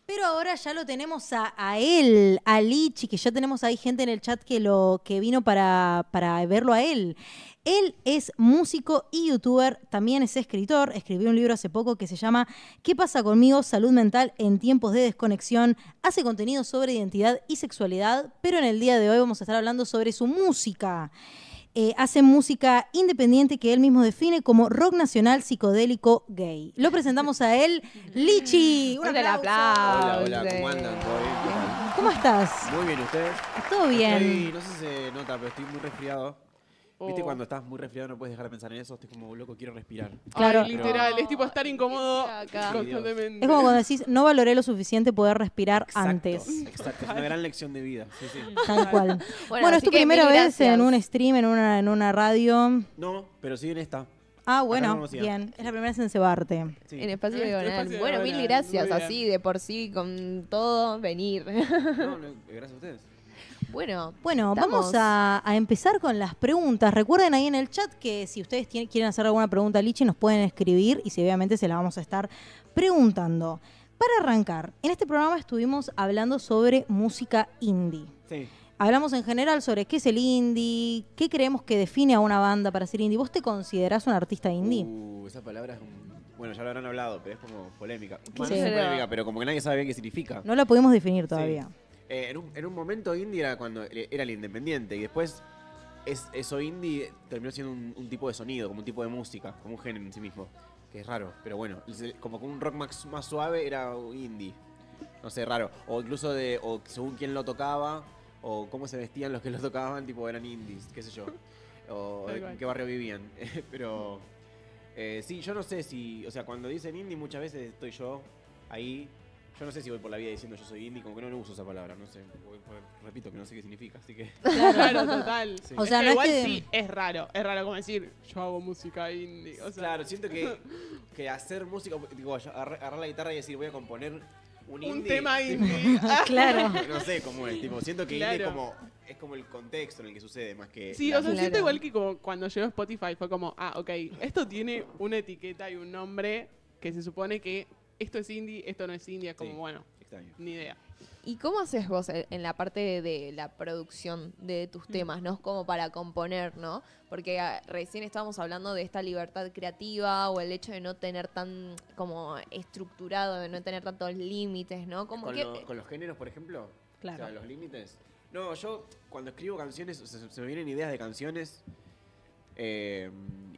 Pero ahora ya lo tenemos a él, a Lichi, que ya tenemos ahí gente en el chat que vino para verlo a él. Él es músico y youtuber, también es escritor, escribió un libro hace poco que se llama ¿Qué pasa conmigo? Salud mental en tiempos de desconexión. Hace contenido sobre identidad y sexualidad, pero en el día de hoy vamos a estar hablando sobre su música. Hace música independiente que él mismo define como rock nacional psicodélico gay. Lo presentamos a él, Lichi. Un el aplauso. aplauso. Hola, ¿cómo andan? ¿Todo bien? ¿Qué tal? ¿Cómo estás? Muy bien, ¿ustedes? Todo bien. No sé si se nota, pero estoy muy resfriado. ¿Viste cuando estás muy resfriado no puedes dejar de pensar en eso? Estoy como loco, quiero respirar. Claro. Ay, literal, es tipo estar incómodo Acá. constantemente. Es como cuando decís, no valoré lo suficiente poder respirar Exacto, antes. Exacto, es una gran lección de vida. Sí, sí. Tal cual. Bueno, es así tu que primera mil vez gracias. en un stream, en una radio. No, pero sí en esta. Ah, Acá bueno, no conocía. bien. Es la primera vez en Cebarte. Sí. En espacio En diagonal. espacio Bueno, diagonal, mil gracias, muy bien. así de por sí, con todo, venir. No, gracias a ustedes. Bueno, Bueno, estamos- vamos a empezar con las preguntas. Recuerden ahí en el chat que si ustedes quieren hacer alguna pregunta a Lichi, nos pueden escribir y si obviamente se la vamos a estar preguntando. Para arrancar, en este programa estuvimos hablando sobre música indie. Sí. Hablamos en general sobre qué es el indie, qué creemos que define a una banda para ser indie. ¿Vos te considerás un artista indie? Esa palabra es bueno, ya lo habrán hablado, pero es como polémica. Sí. Bueno, no es polémica, pero como que nadie sabe bien qué significa. No la pudimos definir todavía. En un momento indie era cuando era el independiente y después eso indie terminó siendo un tipo de sonido, como un tipo de música, como un género en sí mismo, que es raro, pero bueno, como un rock más suave era indie, no sé, raro, o incluso o según quién lo tocaba, o cómo se vestían los que lo tocaban, tipo eran indies, qué sé yo, o Tal en cual. qué barrio vivían, pero sí, yo no sé si, o sea, cuando dicen indie muchas veces estoy yo ahí. Yo no sé si voy por la vida diciendo yo soy indie, como que no uso esa palabra, no sé. Repito que no sé qué significa, así que... Claro, total. Sí. O sea, no es igual que- sí, es raro como decir, yo hago música indie. O sea, Claro, siento que hacer música, digo, agarrar la guitarra y decir voy a componer un indie. un tema indie. Claro. No sé cómo es, tipo, siento que indie Claro. es como el contexto en el que sucede, más que... Sí, la o sea, música. siento igual que como cuando llegó Spotify fue como, ok, esto tiene una etiqueta y un nombre que se supone que esto es indie, esto no es indie, es como, Sí. bueno, Extraño. ni idea. ¿y cómo haces vos en la parte de la producción de tus temas, no? Como para componer, ¿no? Porque recién estábamos hablando de esta libertad creativa o el hecho de no tener tan como estructurado, de no tener tantos límites, ¿no? Como que Con los géneros, por ejemplo. Claro. O sea, los límites. No, yo cuando escribo canciones, o sea, se me vienen ideas de canciones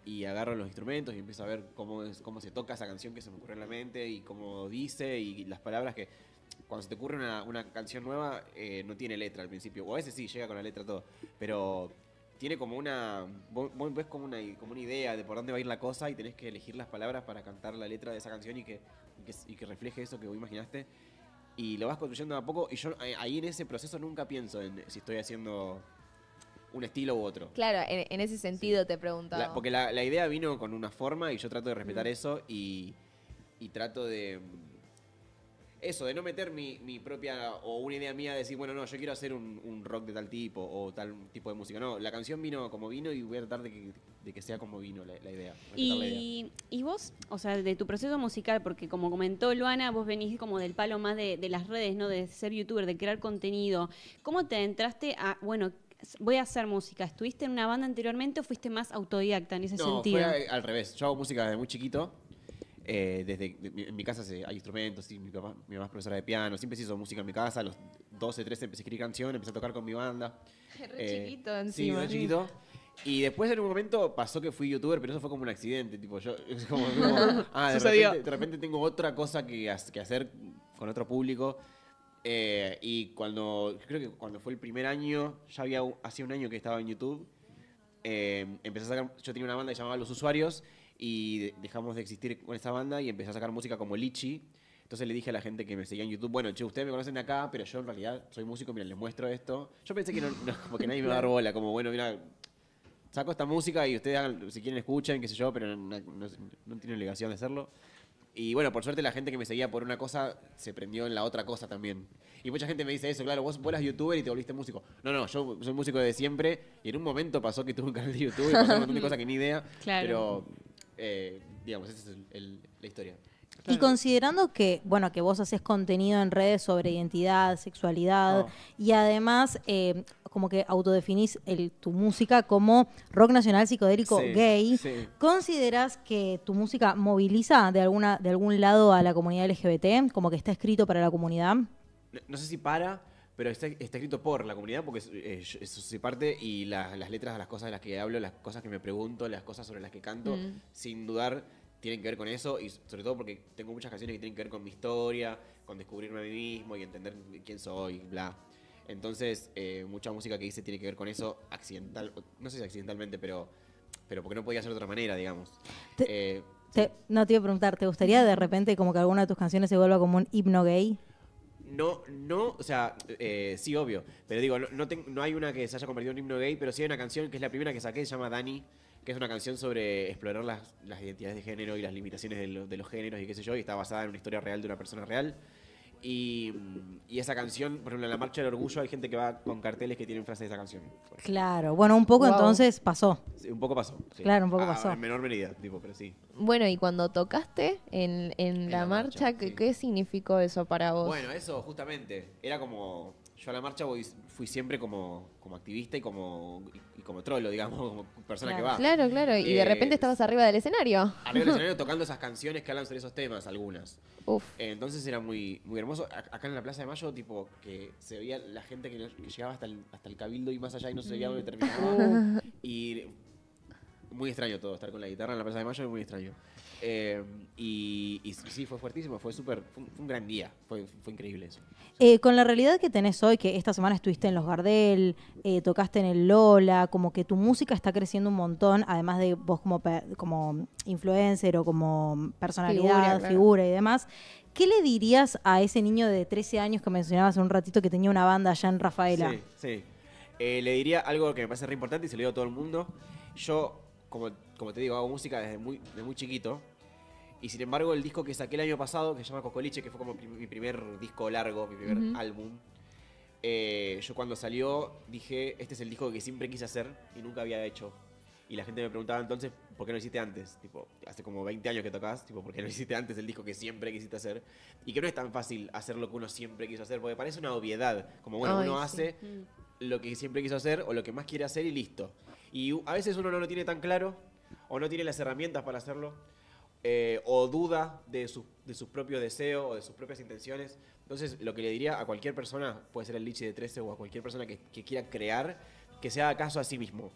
y agarro los instrumentos y empiezo a ver cómo se toca esa canción que se me ocurrió en la mente y cómo dice y las palabras que... Cuando se te ocurre una canción nueva, no tiene letra al principio. O a veces sí, llega con la letra todo. Pero tiene como una... Vos ves como una idea de por dónde va a ir la cosa y tenés que elegir las palabras para cantar la letra de esa canción y que refleje eso que vos imaginaste. Y lo vas construyendo de a poco. Y yo ahí en ese proceso nunca pienso en si estoy haciendo un estilo u otro. claro, en ese sentido te preguntaba. Porque la idea vino con una forma y yo trato de respetar eso y trato de... Eso, de no meter mi propia o una idea mía de decir, bueno, no, yo quiero hacer un rock de tal tipo o tal tipo de música. No, la canción vino como vino y voy a tratar de que sea como vino la idea. respetar la idea. Y vos, o sea, de tu proceso musical, porque como comentó Luana, vos venís como del palo más de las redes, ¿no? De ser youtuber, de crear contenido. ¿Cómo te entraste a, bueno, voy a hacer música? ¿Estuviste en una banda anteriormente o fuiste más autodidacta en ese No, sentido? fue al revés. Yo hago música desde muy chiquito. En mi casa hay instrumentos, sí, mi mamá es profesora de piano, siempre se hizo música en mi casa, a los 12, 13 empecé a escribir canciones, empecé a tocar con mi banda. Re chiquito Sí, encima. re chiquito. Y después en un momento pasó que fui youtuber, pero eso fue como un accidente, tipo, yo, es como, Sucedió. de repente tengo otra cosa que hacer con otro público. Y creo que cuando fue el primer año, hacía un año que estaba en YouTube, empecé a sacar, yo tenía una banda que se llamaba Los Usuarios, y dejamos de existir con esa banda y empecé a sacar música como Lichi. Entonces le dije a la gente que me seguía en YouTube, bueno, che, ustedes me conocen de acá, pero yo en realidad soy músico, miren, les muestro esto. Yo pensé que como que nadie me va a dar bola, como bueno, mira, saco esta música y ustedes hagan, si quieren escuchen, qué sé yo, pero no tienen obligación de hacerlo. Y bueno, por suerte la gente que me seguía por una cosa se prendió en la otra cosa también. Y mucha gente me dice eso, claro, vos eras youtuber y te volviste músico. No, yo soy músico desde siempre y en un momento pasó que tuve un canal de YouTube y pasó un montón de cosas que ni idea. Claro. Pero, digamos, esa es la historia. Y considerando que, bueno, que vos haces contenido en redes sobre identidad, sexualidad, y además como que autodefinís tu música como rock nacional psicodélico Sí, gay, sí. ¿considerás que tu música moviliza de algún lado a la comunidad LGBT? Como que está escrito para la comunidad. No sé si para, pero está escrito por la comunidad porque eso se parte y las letras, las cosas de las que hablo, las cosas que me pregunto, las cosas sobre las que canto, sin dudar tienen que ver con eso y sobre todo porque tengo muchas canciones que tienen que ver con mi historia, con descubrirme a mí mismo y entender quién soy, bla. Entonces, mucha música que hice tiene que ver con eso no sé si accidentalmente, pero porque no podía ser de otra manera, digamos. No te iba a preguntar, ¿te gustaría de repente como que alguna de tus canciones se vuelva como un himno gay? No, o sea, sí, obvio. Pero digo, no hay una que se haya convertido en un himno gay, pero sí hay una canción que es la primera que saqué, se llama Dani, que es una canción sobre explorar las identidades de género y las limitaciones de los géneros y qué sé yo, y está basada en una historia real de una persona real. Y esa canción, por ejemplo, en la Marcha del Orgullo hay gente que va con carteles que tienen frases de esa canción. Claro, bueno, un poco entonces pasó. Sí, un poco pasó. Sí. Claro, un poco pasó. En menor medida, tipo, pero sí. Bueno, y cuando tocaste en la la marcha, marcha, sí. ¿qué significó eso para vos? Bueno, eso justamente. Era como. Yo a la marcha fui siempre como activista y como trolo, digamos, como persona que va. Claro. Y de repente estabas arriba del escenario. Arriba del escenario tocando esas canciones que hablan sobre esos temas, algunas. Uf. Entonces era muy, muy hermoso. Acá en la Plaza de Mayo, tipo, que se veía la gente que llegaba hasta el Cabildo y más allá y no se veía dónde terminaba. Y muy extraño todo, estar con la guitarra en la Plaza de Mayo es muy extraño. Y sí, fue fuertísimo, fue un gran día, fue increíble eso. Con la realidad que tenés hoy, que esta semana estuviste en Los Gardel, tocaste en el Lola, como que tu música está creciendo un montón, además de vos como influencer o como personalidad, figura y demás. ¿Qué le dirías a ese niño de 13 años que mencionabas hace un ratito que tenía una banda allá en Rafaela? Sí. Le diría algo que me parece re importante y se lo digo a todo el mundo. Yo, como te digo, hago música desde muy chiquito. Y sin embargo, el disco que saqué el año pasado, que se llama Cocoliche, que fue como mi primer disco largo, mi primer álbum, yo cuando salió dije, este es el disco que siempre quise hacer y nunca había hecho. Y la gente me preguntaba entonces, ¿por qué no lo hiciste antes? Tipo, hace como 20 años que tocas, tipo, ¿por qué no hiciste antes el disco que siempre quisiste hacer? Y que no es tan fácil hacer lo que uno siempre quiso hacer, porque parece una obviedad. Como, bueno, uno hace lo que siempre quiso hacer o lo que más quiere hacer y listo. Y a veces uno no lo tiene tan claro o no tiene las herramientas para hacerlo. O duda de sus propios deseos o de sus propias intenciones. Entonces, lo que le diría a cualquier persona, puede ser el Lichi de 13 o a cualquier persona que quiera crear, que se haga caso a sí mismo.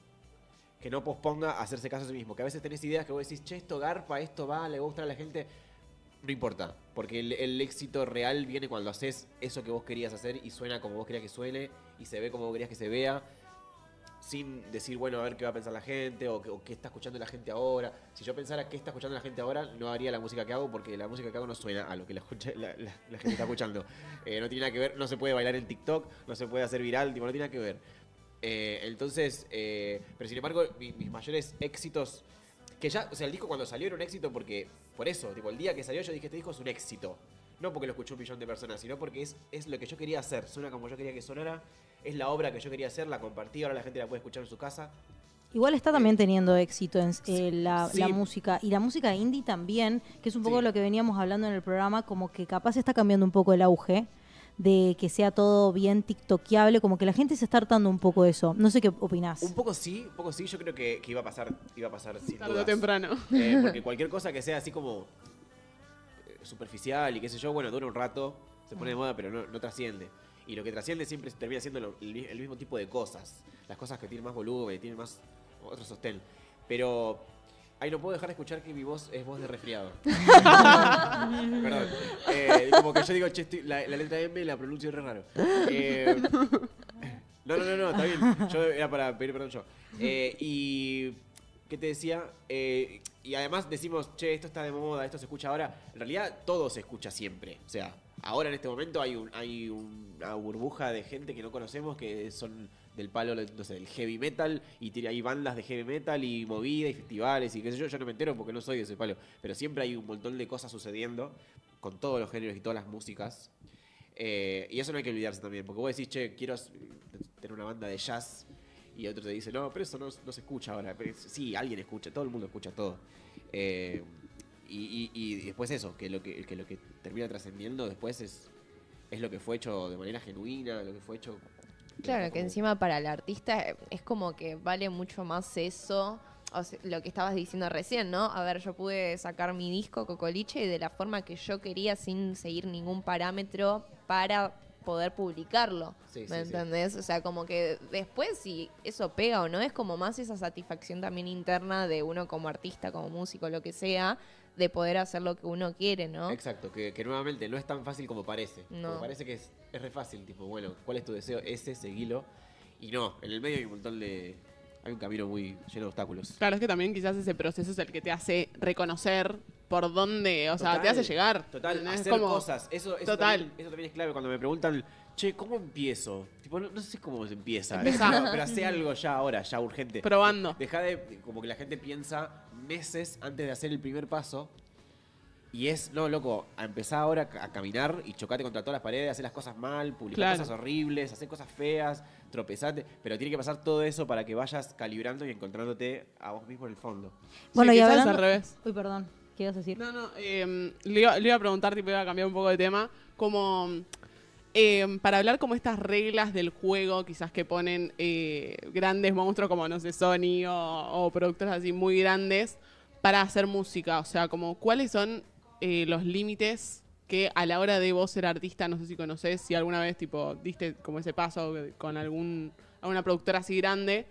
Que no posponga hacerse caso a sí mismo. Que a veces tenés ideas que vos decís, che, esto garpa, esto va, le gusta a la gente. No importa, porque el éxito real viene cuando haces eso que vos querías hacer y suena como vos querías que suene y se ve como vos querías que se vea. Sin decir, bueno, a ver qué va a pensar la gente o qué está escuchando la gente ahora. Si yo pensara qué está escuchando la gente ahora, no haría la música que hago porque la música que hago no suena a lo que la gente está escuchando. No tiene nada que ver, no se puede bailar en TikTok, no se puede hacer viral, tipo, no tiene nada que ver. Entonces, pero sin embargo, mis mayores éxitos, que ya, o sea, el disco cuando salió era un éxito porque, por eso, tipo, el día que salió yo dije, este disco es un éxito. No porque lo escuchó 1 millón de personas, sino porque es lo que yo quería hacer, suena como yo quería que sonara. Es la obra que yo quería hacer, la compartí, ahora la gente la puede escuchar en su casa. Igual está también teniendo éxito en la música. Y la música indie también, que es un poco lo que veníamos hablando en el programa, como que capaz está cambiando un poco el auge de que sea todo bien tiktokeable, como que la gente se está hartando un poco de eso. No sé qué opinás. Un poco sí, yo creo que iba a pasar sin Tarde o dudas. temprano. Porque cualquier cosa que sea así como superficial y qué sé yo, bueno, dura un rato, se pone de moda, pero no trasciende. Y lo que trasciende siempre termina siendo el mismo tipo de cosas. Las cosas que tienen más volumen, tienen más otro sostén. Pero ahí no puedo dejar de escuchar que mi voz es voz de resfriado. Perdón. Como que yo digo, che, la letra M la pronuncio re raro. No, está bien. Yo era para pedir perdón yo. Y ¿qué te decía? Y además decimos, che, esto está de moda, esto se escucha ahora. En realidad todo se escucha siempre. O sea, ahora en este momento hay una burbuja de gente que no conocemos que son del palo, no sé, del heavy metal, y hay bandas de heavy metal y movida y festivales y qué sé yo no me entero porque no soy de ese palo, pero siempre hay un montón de cosas sucediendo con todos los géneros y todas las músicas, y eso no hay que olvidarse también, porque vos decís, che, quiero tener una banda de jazz, y otro te dice, no, pero eso no se escucha ahora. Pero sí, alguien escucha, todo el mundo escucha todo. Y después eso, que lo que termina trascendiendo después es lo que fue hecho de manera genuina, lo que fue hecho... Claro, que encima para el artista es como que vale mucho más eso, o sea, lo que estabas diciendo recién, ¿no? A ver, yo pude sacar mi disco Cocoliche de la forma que yo quería sin seguir ningún parámetro para poder publicarlo, Sí, ¿me sí, entendés? O sea, como que después si eso pega o no, es como más esa satisfacción también interna de uno como artista, como músico, lo que sea, de poder hacer lo que uno quiere, ¿no? Exacto, que nuevamente no es tan fácil como parece. No. Como parece que es re fácil, tipo, bueno, ¿cuál es tu deseo? Ese, seguilo. Y no, en el medio hay un montón de... Hay un camino muy lleno de obstáculos. Claro, es que también quizás ese proceso es el que te hace reconocer por dónde, o sea, Total, te hace llegar. Total, ¿entendés? hacer Como- cosas. Eso Total. también es clave cuando me preguntan, che, ¿cómo empiezo? Tipo, no sé cómo se empieza. Empezá. Pero hace algo ya ahora, ya urgente. Probando. Deja de... Como que la gente piensa meses antes de hacer el primer paso. Y es, no, loco, a empezar ahora a caminar y chocate contra todas las paredes, hacer las cosas mal, publicar Claro. cosas horribles, hacer cosas feas, tropezate. Pero tiene que pasar todo eso para que vayas calibrando y encontrándote a vos mismo en el fondo. Bueno, Sí, y quizás hablando... al revés. Uy, perdón. ¿Qué ibas a decir? No, le iba a preguntar, tipo, iba a cambiar un poco de tema, como para hablar como estas reglas del juego, quizás que ponen grandes monstruos como, no sé, Sony o productores así muy grandes para hacer música. O sea, como cuáles son los límites que a la hora de vos ser artista, no sé si conocés, si alguna vez tipo diste como ese paso con alguna productora así grande,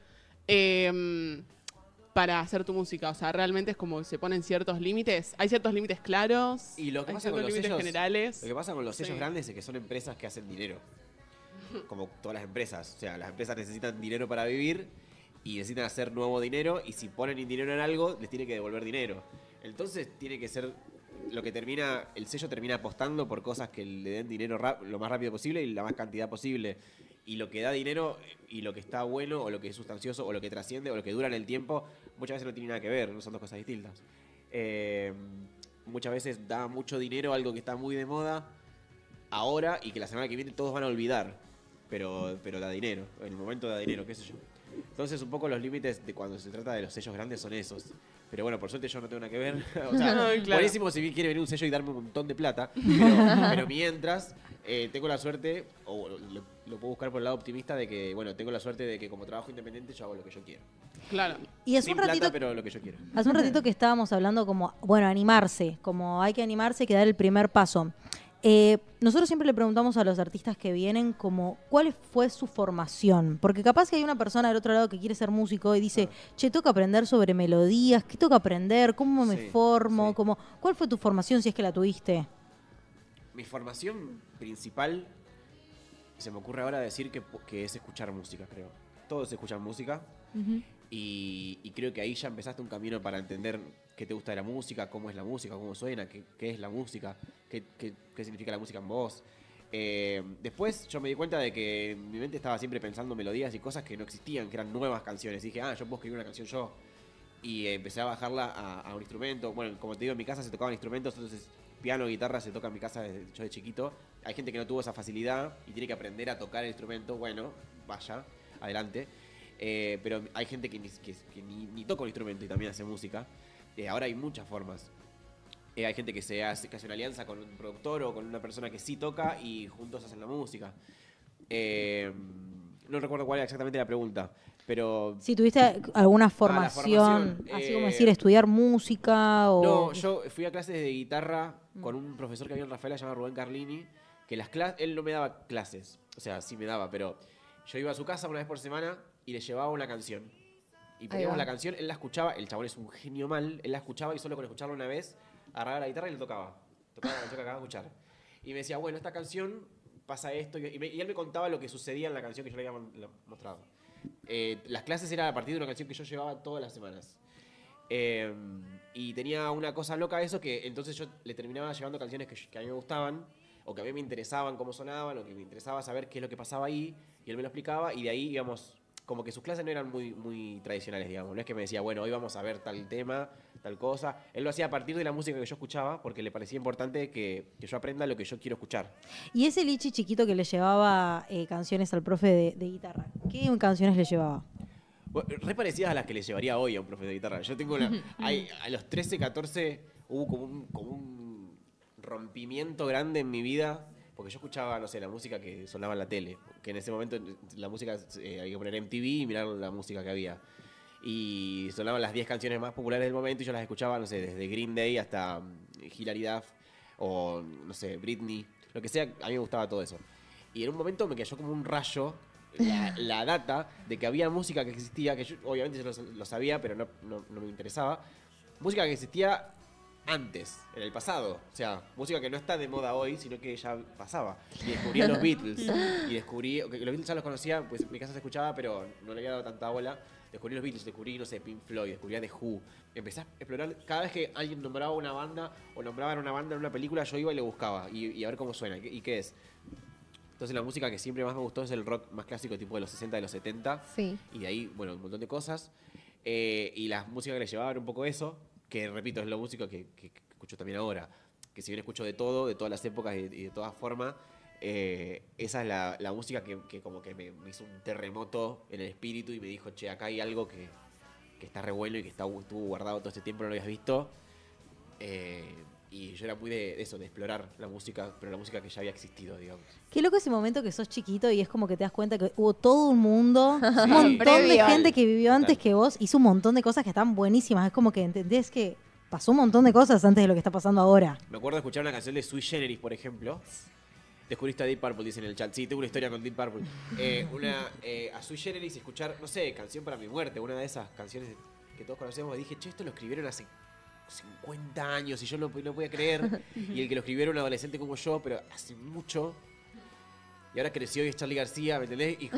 para hacer tu música. O sea, realmente es como que se ponen ciertos límites. Hay ciertos límites claros, Y lo que hay pasa ciertos con los límites sellos, generales. Lo que pasa con los sellos Sí. grandes es que son empresas que hacen dinero. Como todas las empresas. O sea, las empresas necesitan dinero para vivir y necesitan hacer nuevo dinero. Y si ponen dinero en algo, les tiene que devolver dinero. Entonces tiene que ser lo que termina, el sello termina apostando por cosas que le den dinero lo más rápido posible y la más cantidad posible. Y lo que da dinero y lo que está bueno o lo que es sustancioso o lo que trasciende o lo que dura en el tiempo, muchas veces no tiene nada que ver, no son dos cosas distintas. Muchas veces da mucho dinero algo que está muy de moda ahora y que la semana que viene todos van a olvidar, pero da dinero, en el momento da dinero, qué sé yo. Entonces un poco los límites de cuando se trata de los sellos grandes son esos. Pero bueno, por suerte yo no tengo nada que ver. O sea, No, claro. buenísimo si quiere venir un sello y darme un montón de plata. Pero mientras, tengo la suerte, o lo puedo buscar por el lado optimista, de que, bueno, tengo la suerte de que como trabajo independiente yo hago lo que yo quiero. Claro. Y hace Sin un ratito... plata, pero lo que yo quiero. Hace un ratito que estábamos hablando como, bueno, animarse, como hay que animarse y que dar el primer paso. Nosotros siempre le preguntamos a los artistas que vienen como, ¿cuál fue su formación? Porque capaz que hay una persona del otro lado que quiere ser músico y dice, che, toca aprender sobre melodías, ¿qué toca aprender? ¿Cómo me Sí, formo? sí. Como, ¿cuál fue tu formación si es que la tuviste? Mi formación principal, se me ocurre ahora decir que es escuchar música, creo. Todos escuchan música. Y creo que ahí ya empezaste un camino para entender qué te gusta de la música, cómo es la música, cómo suena, qué es la música, qué significa la música en vos. Después yo me di cuenta de que en mi mente estaba siempre pensando melodías y cosas que no existían, que eran nuevas canciones. Y dije, yo puedo escribir una canción yo. Y empecé a bajarla a un instrumento. Bueno, como te digo, en mi casa se tocaban instrumentos, entonces piano, guitarra se toca en mi casa yo de chiquito. Hay gente que no tuvo esa facilidad y tiene que aprender a tocar el instrumento. Bueno, vaya, adelante. Pero hay gente que ni toca un instrumento y también hace música. Ahora hay muchas formas. Hay gente que que hace una alianza con un productor o con una persona que sí toca y juntos hacen la música. No recuerdo cuál era exactamente la pregunta, pero... Si tuviste alguna la formación, formación, así como decir, estudiar música o... No, yo fui a clases de guitarra con un profesor que había en Rafaela llamado Rubén Carlini, que él no me daba clases, o sea, sí me daba, pero yo iba a su casa una vez por semana y le llevaba una canción. Y poníamos va. la canción, él la escuchaba, el chabón es un genio mal, él la escuchaba y solo con escucharla una vez, agarraba la guitarra y le tocaba. Tocaba la canción que acababa de escuchar. Y me decía, bueno, esta canción pasa esto, y él me contaba lo que sucedía en la canción que yo le había mostrado. Las clases eran a partir de una canción que yo llevaba todas las semanas. Y tenía una cosa loca eso, que entonces yo le terminaba llevando canciones que a mí me gustaban, o que a mí me interesaban cómo sonaban, o que me interesaba saber qué es lo que pasaba ahí, y él me lo explicaba, y de ahí íbamos, como que sus clases no eran muy tradicionales, digamos. No es que me decía, bueno, hoy vamos a ver tal tema, tal cosa. Él lo hacía a partir de la música que yo escuchaba, porque le parecía importante que yo aprenda lo que yo quiero escuchar. Y ese Lichi chiquito que le llevaba canciones al profe de guitarra, ¿qué canciones le llevaba? Bueno, re parecidas a las que le llevaría hoy a un profe de guitarra. Yo tengo a los 13, 14, hubo como un rompimiento grande en mi vida, porque yo escuchaba, no sé, la música que sonaba en la tele, que en ese momento la música había que poner MTV y mirar la música que había. Y sonaban las 10 canciones más populares del momento y yo las escuchaba, no sé, desde Green Day hasta Hilary Duff o, no sé, Britney, lo que sea, a mí me gustaba todo eso. Y en un momento me cayó como un rayo la data de que había música que existía, que yo obviamente yo lo sabía, pero no me interesaba. Música que existía antes, en el pasado. O sea, música que no está de moda hoy, sino que ya pasaba. Y descubrí a los Beatles. Y descubrí, que los Beatles ya los conocía, pues en mi casa se escuchaba, pero no le había dado tanta bola. Descubrí los Beatles, descubrí, no sé, Pink Floyd, descubrí a The Who. Empecé a explorar, cada vez que alguien nombraba una banda o nombraban una banda en una película, yo iba y le buscaba y a ver cómo suena y qué es. Entonces la música que siempre más me gustó es el rock más clásico, tipo de los 60, de los 70. Sí. Y de ahí, bueno, un montón de cosas. Y la música que le llevaba era un poco eso, que repito, es la música que escucho también ahora. Que si bien escucho de todo, de todas las épocas y de todas formas, esa es la música que como que me hizo un terremoto en el espíritu y me dijo, che, acá hay algo que está re bueno y que estuvo guardado todo este tiempo, no lo habías visto. Y yo era muy de eso, de explorar la música, pero la música que ya había existido, digamos. Qué loco ese momento que sos chiquito y es como que te das cuenta que hubo todo un mundo, Sí. un montón de Previo. gente que vivió antes Total. que vos, hizo un montón de cosas que están buenísimas. Es como que entendés que pasó un montón de cosas antes de lo que está pasando ahora. Me acuerdo de escuchar una canción de Sui Generis, por ejemplo. Descubriste a Deep Purple, dice en el chat. Sí, tengo una historia con Deep Purple. A Sui Generis, escuchar, no sé, Canción para mi muerte, una de esas canciones que todos conocemos. Dije, che, esto lo escribieron hace 50 años y yo no podía creer. Y el que lo escribió era un adolescente como yo, pero hace mucho. Y ahora creció y es Charly García, ¿me entendés? Y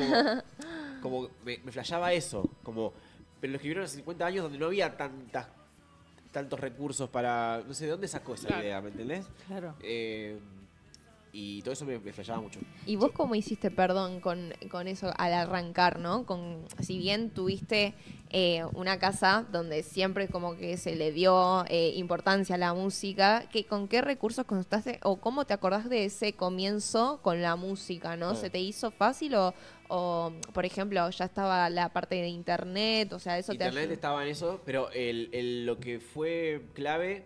como me flashaba eso. Pero lo escribieron hace 50 años donde no había tantos recursos para... No sé, ¿de dónde sacó esa Claro. idea? ¿Me entendés? Claro. Y todo eso me flashaba mucho. ¿Y vos cómo hiciste, perdón, con eso al arrancar, ¿no? Si bien tuviste una casa donde siempre como que se le dio importancia a la música, ¿con qué recursos contaste o cómo te acordás de ese comienzo con la música, ¿no? Ah. ¿Se te hizo fácil o, por ejemplo, ya estaba la parte de internet? O sea, eso Internet te ayudó. estaba en eso, pero lo que fue clave,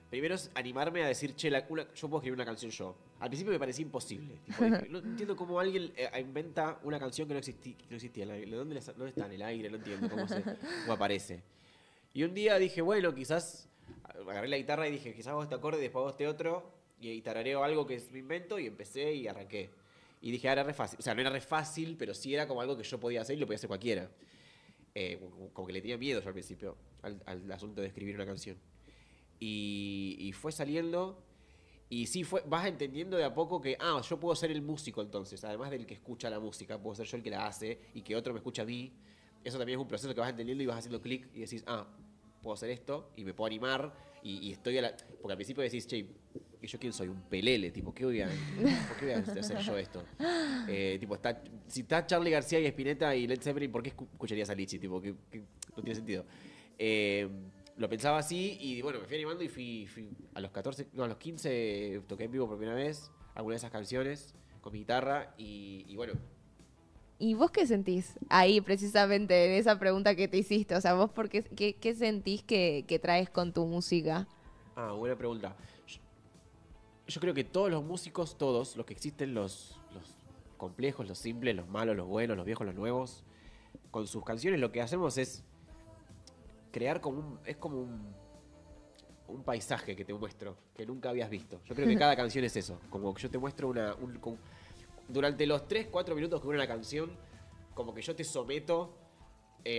primero es animarme a decir, che, yo puedo escribir una canción yo. Al principio me parecía imposible. Tipo, dije, no entiendo cómo alguien inventa una canción que no existía. ¿Dónde está en el aire? No entiendo cómo aparece. Y un día dije, bueno, quizás agarré la guitarra y dije, quizás hago este acorde y después hago este otro y tarareo algo que me invento y empecé y arranqué. Y dije, era re fácil. O sea, no era re fácil, pero sí era como algo que yo podía hacer y lo podía hacer cualquiera. Como que le tenía miedo yo al principio al asunto de escribir una canción. Y fue saliendo. Y sí, vas entendiendo de a poco que, yo puedo ser el músico entonces, además del que escucha la música, puedo ser yo el que la hace y que otro me escucha a mí. Eso también es un proceso que vas entendiendo y vas haciendo clic y decís, puedo hacer esto y me puedo animar y estoy porque al principio decís, che, ¿y yo quién soy? Un pelele, tipo, ¿por qué voy a hacer yo esto? Si está Charly García y Spinetta y Led Zeppelin, ¿por qué escucharías a Lichi? Tipo, que no tiene sentido. Lo pensaba así y bueno, me fui animando y fui a los 15 toqué en vivo por primera vez alguna de esas canciones con mi guitarra y bueno. ¿Y vos qué sentís ahí precisamente en esa pregunta que te hiciste? O sea, vos qué sentís que traes con tu música? Buena pregunta. Yo creo que todos los músicos, todos, los que existen, los complejos, los simples, los malos, los buenos, los viejos, los nuevos, con sus canciones lo que hacemos es crear es como un paisaje que te muestro, que nunca habías visto. Yo creo que cada canción es eso, como que yo te muestro durante los 3-4 minutos que dura una canción, como que yo te someto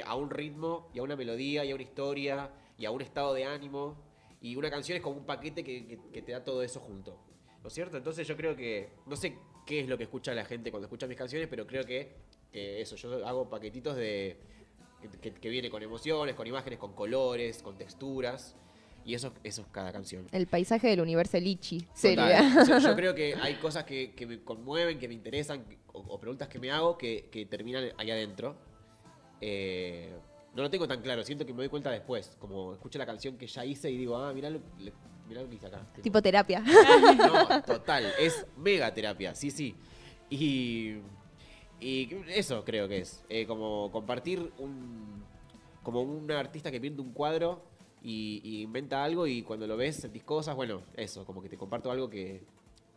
a un ritmo y a una melodía y a una historia y a un estado de ánimo, y una canción es como un paquete que te da todo eso junto, ¿no es cierto? Entonces yo creo que, no sé qué es lo que escucha la gente cuando escucha mis canciones, pero creo que eso, yo hago paquetitos que viene con emociones, con imágenes, con colores, con texturas. Y eso es cada canción. El paisaje del universo Lichi Total. sería. Yo creo que hay cosas que me conmueven, que me interesan, o preguntas que me hago que terminan ahí adentro. No lo tengo tan claro, siento que me doy cuenta después. Como escucho la canción que ya hice y digo, mirá lo que hice acá. Tipo terapia. No, total, es mega terapia, sí. Y eso creo que es. Como compartir como un artista que pinta un cuadro y inventa algo y cuando lo ves sentís cosas, bueno, eso, como que te comparto algo que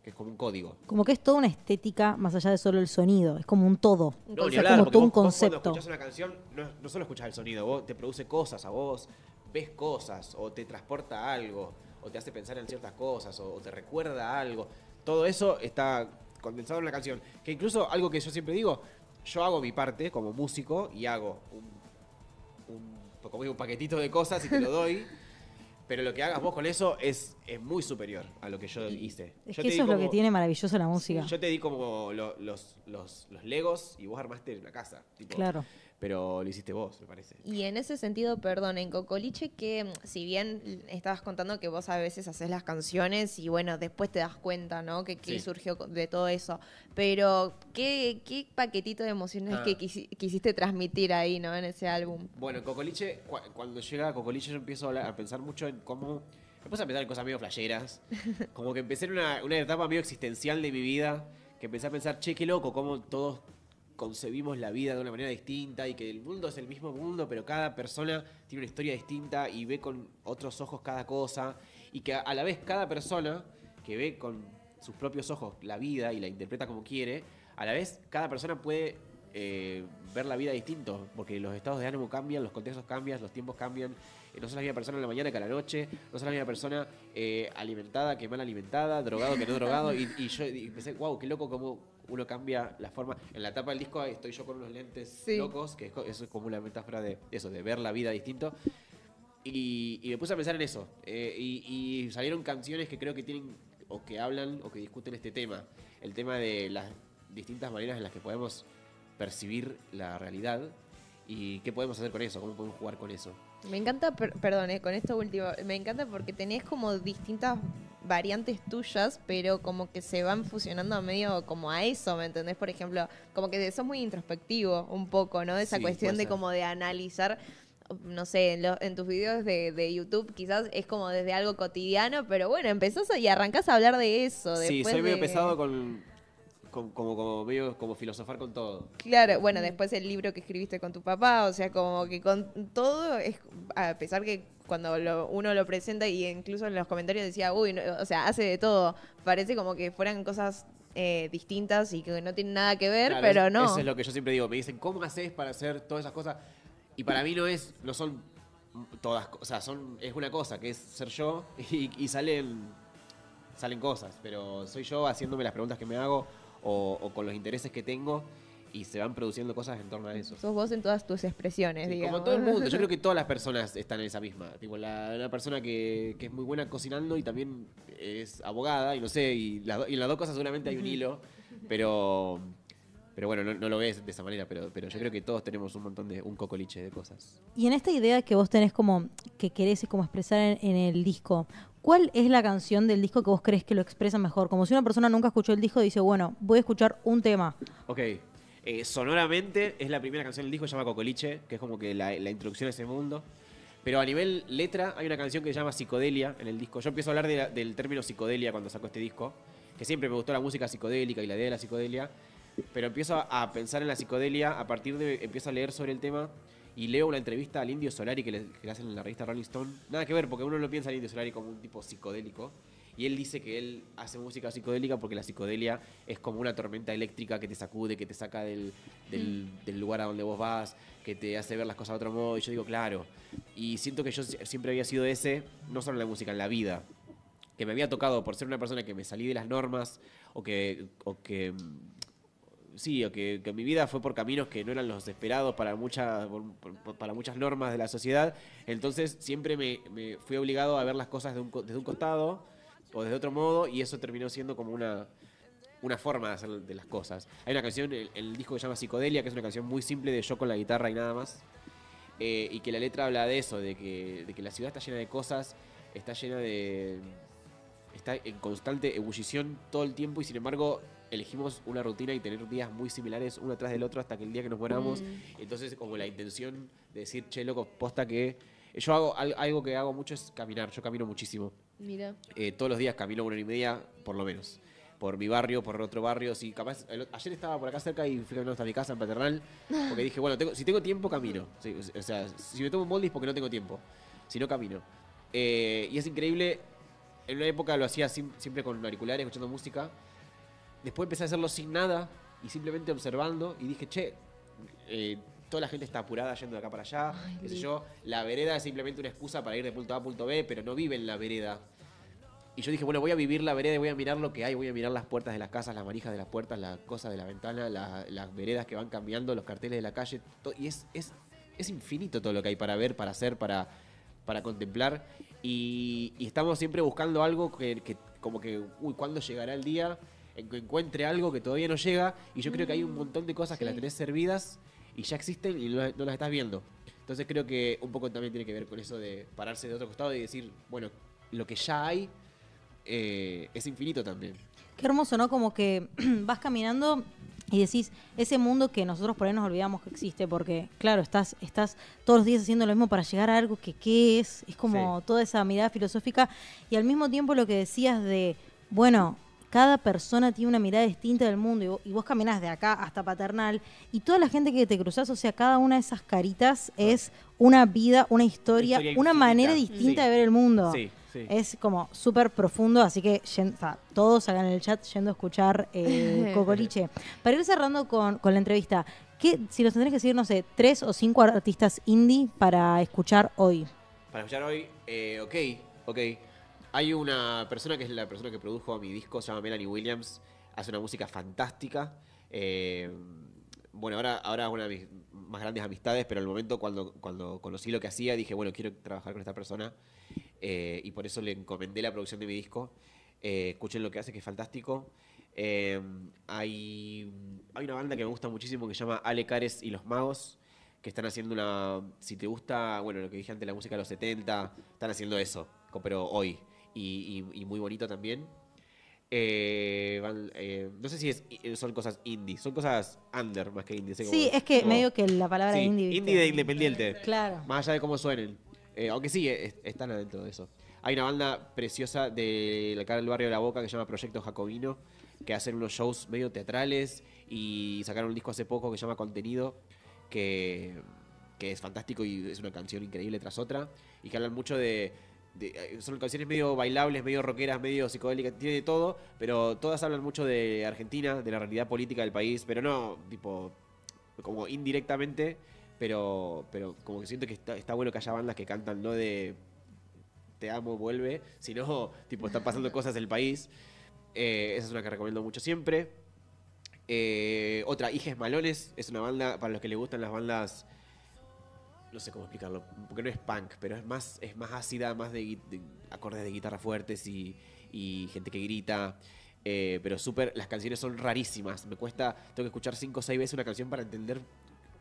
es como un código. Como que es toda una estética más allá de solo el sonido, es como un todo. No, ni Es hablar, como porque todo un vos cuando concepto. escuchás una canción, no solo escuchás el sonido, vos te produce cosas a vos, ves cosas, o te transporta a algo, o te hace pensar en ciertas cosas, o te recuerda a algo. Todo eso está condensado en la canción. Que incluso algo que yo siempre digo, yo hago mi parte como músico y hago como digo, un paquetito de cosas y te lo doy. Pero lo que hagas vos con eso es muy superior a lo que yo hice. Es Yo que te eso di es lo que como- tiene maravilloso la música. Yo te di como los Legos y vos armaste la casa. Tipo, Claro. pero lo hiciste vos, me parece. Y en ese sentido, perdón, en Cocoliche, que si bien estabas contando que vos a veces haces las canciones y bueno, después te das cuenta, ¿no? Que Sí. surgió de todo eso. Pero, ¿qué paquetito de emociones que quisiste transmitir ahí, ¿no? En ese álbum. Bueno, Cocoliche, cuando llega a Cocoliche yo empiezo a pensar mucho en cómo... Me puse a pensar en cosas medio flasheras. Como que empecé en una etapa medio existencial de mi vida, que empecé a pensar, che, qué loco, cómo todos concebimos la vida de una manera distinta y que el mundo es el mismo mundo, pero cada persona tiene una historia distinta y ve con otros ojos cada cosa y que a la vez cada persona que ve con sus propios ojos la vida y la interpreta como quiere, a la vez cada persona puede ver la vida distinto, porque los estados de ánimo cambian, los contextos cambian, los tiempos cambian. No sos la misma persona en la mañana que a la noche, no sos la misma persona alimentada que mal alimentada, drogado que no drogado. Y yo pensé, wow, qué loco cómo uno cambia la forma. En la tapa del disco estoy yo con unos lentes Sí. locos, que eso es como una metáfora de eso, de ver la vida distinto. Y me puse a pensar en eso. Y salieron canciones que creo que tienen, o que hablan, o que discuten este tema. El tema de las distintas maneras en las que podemos percibir la realidad y qué podemos hacer con eso, cómo podemos jugar con eso. Me encanta, perdón, con esto último, me encanta porque tenés como distintas variantes tuyas, pero como que se van fusionando medio como a eso, ¿me entendés? Por ejemplo, como que sos muy introspectivo un poco, ¿no? De esa Sí, cuestión puede de ser. como de analizar, no sé, en tus videos de YouTube quizás es como desde algo cotidiano, pero bueno, empezás y arrancás a hablar de eso. Sí, después soy medio de- pesado como medio como filosofar con todo. Claro, bueno, después el libro que escribiste con tu papá, o sea, como que con todo, es, a pesar que cuando uno lo presenta y incluso en los comentarios decía, uy, no, o sea, hace de todo, parece como que fueran cosas distintas y que no tienen nada que ver, Claro, pero no. Eso es lo que yo siempre digo. Me dicen, ¿cómo haces para hacer todas esas cosas? Y para mí no son todas, o sea, es una cosa, que es ser yo y salen cosas, pero soy yo haciéndome las preguntas que me hago o con los intereses que tengo y se van produciendo cosas en torno a eso. Sos vos en todas tus expresiones, Sí, digamos. como todo el mundo, yo creo que todas las personas están en esa misma. Tipo, una persona que es muy buena cocinando y también es abogada, y no sé, y en las dos cosas seguramente hay un hilo, pero bueno, no lo ves de esa manera, pero yo creo que todos tenemos un cocoliche de cosas. Y en esta idea que vos tenés como que querés como expresar en el disco, ¿cuál es la canción del disco que vos crees que lo expresa mejor? Como si una persona nunca escuchó el disco y dice, bueno, voy a escuchar un tema. Ok, sonoramente es la primera canción del disco, se llama Cocoliche, que es como que la introducción a ese mundo. Pero a nivel letra hay una canción que se llama Psicodelia en el disco. Yo empiezo a hablar del término psicodelia cuando saco este disco, que siempre me gustó la música psicodélica y la idea de la psicodelia, pero empiezo a pensar en la psicodelia a partir de, empiezo a leer sobre el tema y leo una entrevista al Indio Solari que le hacen en la revista Rolling Stone. Nada que ver, porque uno no piensa al Indio Solari como un tipo psicodélico. Y él dice que él hace música psicodélica porque la psicodelia es como una tormenta eléctrica que te sacude, que te saca del lugar a donde vos vas, que te hace ver las cosas de otro modo. Y yo digo, claro. Y siento que yo siempre había sido ese, no solo en la música, en la vida. Que me había tocado por ser una persona que me salí de las normas o que mi vida fue por caminos que no eran los esperados para muchas normas de la sociedad. Entonces siempre me fui obligado a ver las cosas desde un costado o desde otro modo, y eso terminó siendo como una forma de hacer de las cosas. Hay una canción en el disco que se llama Psicodelia, que es una canción muy simple de yo con la guitarra y nada más, y que la letra habla de eso, de que la ciudad está llena de cosas, está en constante ebullición todo el tiempo, y sin embargo elegimos una rutina y tener días muy similares uno tras del otro hasta que el día que nos moramos. Entonces como la intención de decir, che, loco, posta que yo hago algo que hago mucho es caminar. Yo camino muchísimo. Mira. Todos los días camino 1 hora y media, por lo menos. Por mi barrio, por otro barrio. Si capaz, ayer estaba por acá cerca y fui caminando hasta mi casa en Paternal. Porque dije, bueno, si tengo tiempo, camino. Sí, o sea, si me tomo un boldis porque no tengo tiempo. si no camino. Y es increíble, en una época lo hacía siempre con auriculares, escuchando música. Después empecé a hacerlo sin nada y simplemente observando y dije, che, toda la gente está apurada yendo de acá para allá, qué sé yo. La vereda es simplemente una excusa para ir de punto A a punto B, pero no vive en la vereda. Y yo dije, bueno, voy a vivir la vereda y voy a mirar lo que hay, voy a mirar las puertas de las casas, las manijas de las puertas, las cosas de la ventana, las veredas que van cambiando, los carteles de la calle. Y es infinito todo lo que hay para ver, para hacer, para contemplar. Y estamos siempre buscando algo que como que, ¿cuándo llegará el día en que encuentre algo que todavía no llega? Y yo creo que hay un montón de cosas que las tenés servidas y ya existen y no las estás viendo. Entonces creo que un poco también tiene que ver con eso de pararse de otro costado y decir, bueno, lo que ya hay es infinito también. Qué hermoso, ¿no? Como que vas caminando y decís, ese mundo que nosotros por ahí nos olvidamos que existe, porque, claro, estás todos los días haciendo lo mismo para llegar a algo que qué es como toda esa mirada filosófica, y al mismo tiempo lo que decías de, bueno, cada persona tiene una mirada distinta del mundo, y vos caminás de acá hasta Paternal, y toda la gente que te cruzás, o sea, cada una de esas caritas es una vida, una historia una infinita. manera distinta de ver el mundo. Sí. Es como súper profundo, así que todos hagan en el chat yendo a escuchar Cocoliche. Para ir cerrando con la entrevista, si nos tendrés que decir, no sé, 3 o 5 artistas indie para escuchar hoy? Para escuchar hoy, ok. Hay una persona que es la persona que produjo mi disco, se llama Melanie Williams, hace una música fantástica. Bueno, ahora es una de mis más grandes amistades, pero en el momento cuando conocí lo que hacía, dije, bueno, quiero trabajar con esta persona. Y por eso le encomendé la producción de mi disco. Escuchen lo que hace, que es fantástico. Hay una banda que me gusta muchísimo que se llama Ale Cares y los Magos, que están haciendo si te gusta, bueno, lo que dije antes, la música de los 70, están haciendo eso, pero hoy. Y muy bonito también. No sé si son cosas indie, son cosas under más que indie. Sí, es que medio que la palabra indie. ¿Viste? Indie de independiente. Claro. Más allá de cómo suenen. Aunque sí, están adentro de eso. Hay una banda preciosa de acá del barrio de La Boca que se llama Proyecto Jacobino, que hacen unos shows medio teatrales y sacaron un disco hace poco que se llama Contenido, que es fantástico y es una canción increíble tras otra, y que hablan mucho son canciones medio bailables, medio rockeras, medio psicodélicas, tiene de todo, pero todas hablan mucho de Argentina, de la realidad política del país, pero no, tipo, como indirectamente. Pero como que siento que está bueno que haya bandas que cantan no de te amo, vuelve, sino tipo están pasando cosas en el país. Esa es una que recomiendo mucho siempre. Otra, Hijes Malones, es una banda para los que les gustan las bandas, no sé cómo explicarlo, porque no es punk, pero es más ácida, más de acordes de guitarra fuertes y gente que grita. Pero las canciones son rarísimas. Tengo que escuchar 5 o 6 veces una canción para entender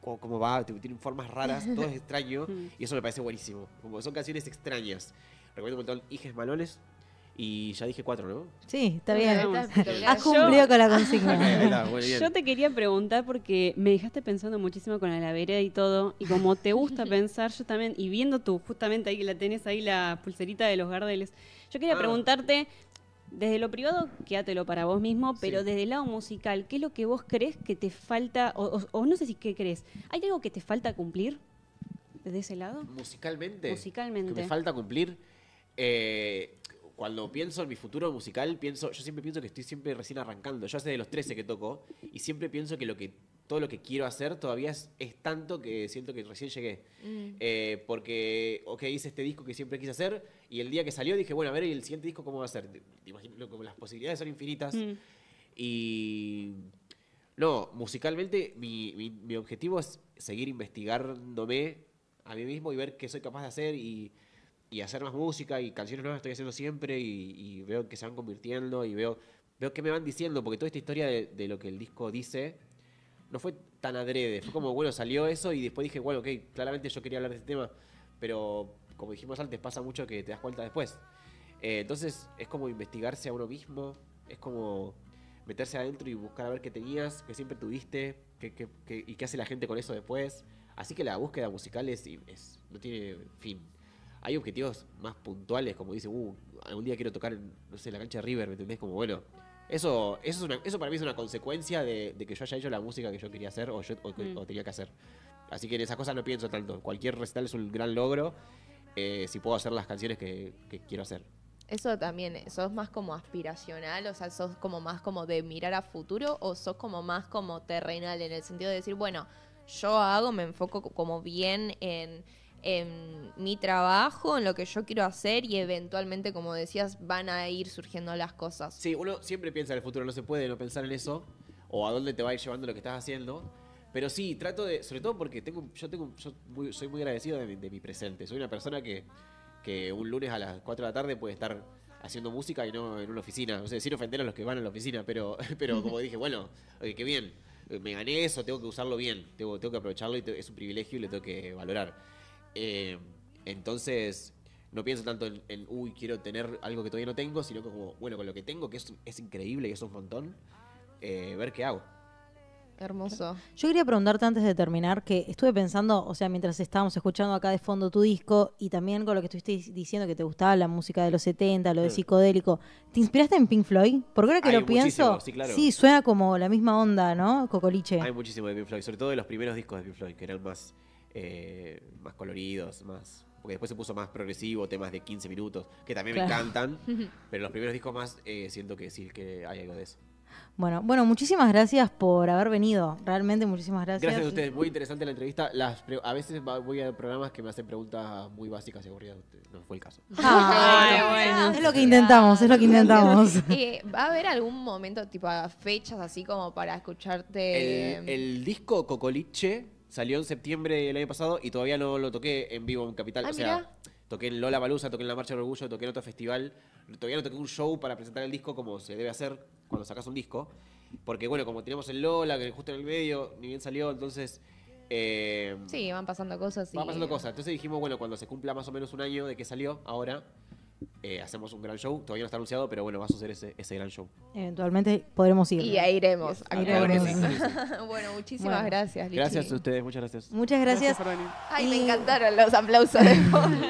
cómo va, tienen formas raras, todo es extraño y eso me parece buenísimo. Como son canciones extrañas. Recomiendo un montón Hijes Malones y ya dije 4, ¿no? Sí, está bien. Está Has cumplido con la consigna. Ahí está, muy bien. Yo te quería preguntar porque me dejaste pensando muchísimo con la vereda y todo, y como te gusta pensar, yo también, y viendo tú, justamente ahí la tenés ahí la pulserita de los Gardeles, yo quería preguntarte, desde lo privado, quédatelo para vos mismo, pero Sí. desde el lado musical, ¿qué es lo que vos crees que te falta, o no sé si qué crees, ¿hay algo que te falta cumplir desde ese lado? Musicalmente. Musicalmente. Que me falta cumplir. Cuando pienso en mi futuro musical, yo siempre pienso que estoy siempre recién arrancando. Yo hace de los 13 que toco y siempre pienso que todo lo que quiero hacer todavía es tanto que siento que recién llegué. Porque, hice este disco que siempre quise hacer y el día que salió dije, bueno, a ver, ¿y el siguiente disco cómo va a ser? Te imagino, como las posibilidades son infinitas. Y no, musicalmente mi objetivo es seguir investigándome a mí mismo y ver qué soy capaz de hacer y hacer más música y canciones nuevas estoy haciendo siempre y veo que se van convirtiendo y veo qué me van diciendo, porque toda esta historia de lo que el disco dice no fue tan adrede, fue como, bueno, salió eso y después dije, bueno, claramente yo quería hablar de este tema, pero como dijimos antes, pasa mucho que te das cuenta después. Entonces es como investigarse a uno mismo, es como meterse adentro y buscar a ver qué tenías, qué siempre tuviste, y qué hace la gente con eso después. Así que la búsqueda musical no tiene fin. Hay objetivos más puntuales, como dice, algún día quiero tocar en, no sé, la cancha de River, ¿me entendés? Como, bueno, eso para mí es una consecuencia de que yo haya hecho la música que yo quería hacer o tenía que hacer. Así que en esas cosas no pienso tanto. Cualquier recital es un gran logro si puedo hacer las canciones que quiero hacer. Eso también, ¿sos más como aspiracional? O sea, ¿sos como más como de mirar a futuro o sos como más como terrenal en el sentido de decir, bueno, me enfoco como bien en mi trabajo, en lo que yo quiero hacer y eventualmente, como decías, van a ir surgiendo las cosas? Sí, uno siempre piensa en el futuro, no se puede no pensar en eso, o a dónde te va a ir llevando lo que estás haciendo. Pero sí, trato de, sobre todo porque soy muy agradecido de mi presente. Soy una persona que un lunes a las 4 de la tarde puede estar haciendo música y no en una oficina. O sea, sin ofender a los que van a la oficina, pero como dije, bueno, oye, qué bien, me gané eso, tengo que usarlo bien, tengo que aprovecharlo y es un privilegio y lo tengo que valorar. Entonces, no pienso tanto en uy, quiero tener algo que todavía no tengo, sino como, bueno, con lo que tengo, que es increíble y es un montón, ver qué hago. Hermoso. Yo quería preguntarte antes de terminar, que estuve pensando, o sea, mientras estábamos escuchando acá de fondo tu disco y también con lo que estuviste diciendo que te gustaba la música de los 70, lo de psicodélico, ¿te inspiraste en Pink Floyd? Porque ahora que Hay lo pienso, muchísimo, sí, claro. sí, suena como la misma onda, ¿no? Cocoliche. Hay muchísimo de Pink Floyd, sobre todo de los primeros discos de Pink Floyd, que eran más coloridos, más... Porque después se puso más progresivo, temas de 15 minutos, que también me encantan, pero los primeros discos más siento que sí, que hay algo de eso. Bueno, muchísimas gracias por haber venido. Realmente muchísimas gracias. Gracias a ustedes, muy interesante la entrevista. A veces voy a programas que me hacen preguntas muy básicas y aburridas. No fue el caso. Bueno. Es lo que intentamos, ¿Va a haber algún momento, tipo, fechas así como para escucharte? El disco Cocoliche salió en septiembre del año pasado y todavía no lo toqué en vivo en Capital. Ah, o sea, mirá. toqué en Lollapalooza, toqué en la Marcha del Orgullo, toqué en otro festival. Todavía no toqué un show para presentar el disco como se debe hacer cuando sacas un disco. Porque, bueno, como tenemos el Lola, que justo en el medio, ni bien salió, entonces... Sí, van pasando cosas. Van pasando cosas. Entonces dijimos, bueno, cuando se cumpla más o menos un año de que salió, ahora hacemos un gran show. Todavía no está anunciado, pero bueno, va a suceder ese gran show. Eventualmente podremos ir. Y ahí iremos. Iremos. Bueno, muchísimas gracias, Lichi. Gracias a ustedes, muchas gracias. Muchas gracias. por venir. Ay, me encantaron los aplausos de fondo.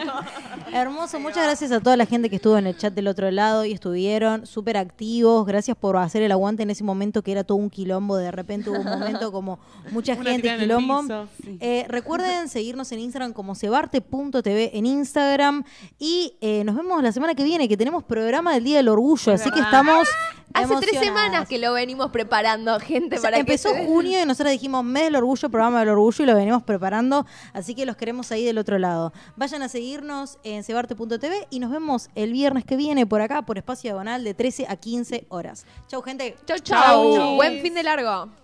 Hermoso, muchas gracias a toda la gente que estuvo en el chat del otro lado y estuvieron súper activos. Gracias por hacer el aguante en ese momento que era todo un quilombo. De repente hubo un momento como mucha Una gente, tirada en el quilombo. piso, sí. Recuerden seguirnos en Instagram como cebarte.tv en Instagram. Y nos vemos la semana que viene, que tenemos programa del Día del Orgullo. Así que estamos Hace 3 emocionadas. semanas que lo venimos preparando, gente, O sea, para empezó que junio y nosotros dijimos mes del orgullo, programa del orgullo y lo venimos preparando, así que los queremos ahí del otro lado. Vayan a seguirnos en cebarte.tv y nos vemos el viernes que viene por acá, por Espacio Diagonal, de 13 a 15 horas. Chau, gente. Chau, chau. Buen fin de largo.